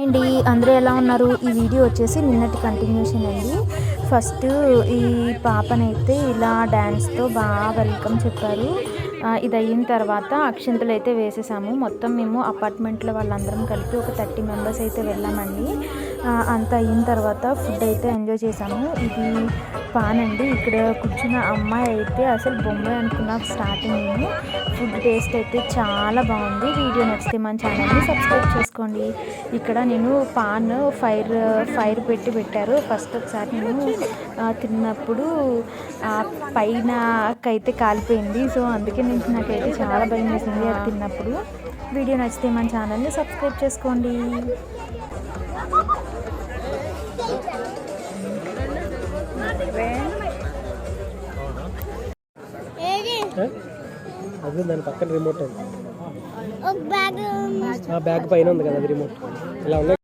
అండి అందరూ ఎలా ఉన్నారు? ఈ వీడియో వచ్చేసి నిన్నటి కంటిన్యూషన్ అండి. ఫస్ట్ ఈ పాపనైతే ఇలా డ్యాన్స్తో బాగా వెల్కమ్ చెప్పారు. ఇది అయిన తర్వాత అక్షింతలు అయితే వేసేసాము. మొత్తం మేము అపార్ట్మెంట్లో వాళ్ళందరం కలిపి ఒక 30 మెంబర్స్ అయితే వెళ్ళామండి. అంత అయిన తర్వాత ఫుడ్ అయితే ఎంజాయ్ చేసాము. ఇది పానండి. ఇక్కడ కూర్చున్న అమ్మాయి అయితే అసలు బొమ్మాయి అనుకున్నా స్టార్టింగ్ నేను. ఫుడ్ టేస్ట్ అయితే చాలా బాగుంది. వీడియో నచ్చితే మన ఛానల్ని సబ్స్క్రైబ్ చేసుకోండి. ఇక్కడ నేను పాన్ ఫైర్ పెట్టారు. ఫస్ట్ ఒకసారి నేను తిన్నప్పుడు పైనకైతే కాలిపోయింది. సో అందుకే నాకైతే చాలా భయం వేసింది అది తిన్నప్పుడు. వీడియో నచ్చితే మన ఛానల్ని సబ్స్క్రైబ్ చేసుకోండి. అదే దాని పక్కన రిమోట్ ఉంది. బ్యాగ్ పైన ఉంది కదా అది రిమోట్ ఇలా ఉన్నాయి.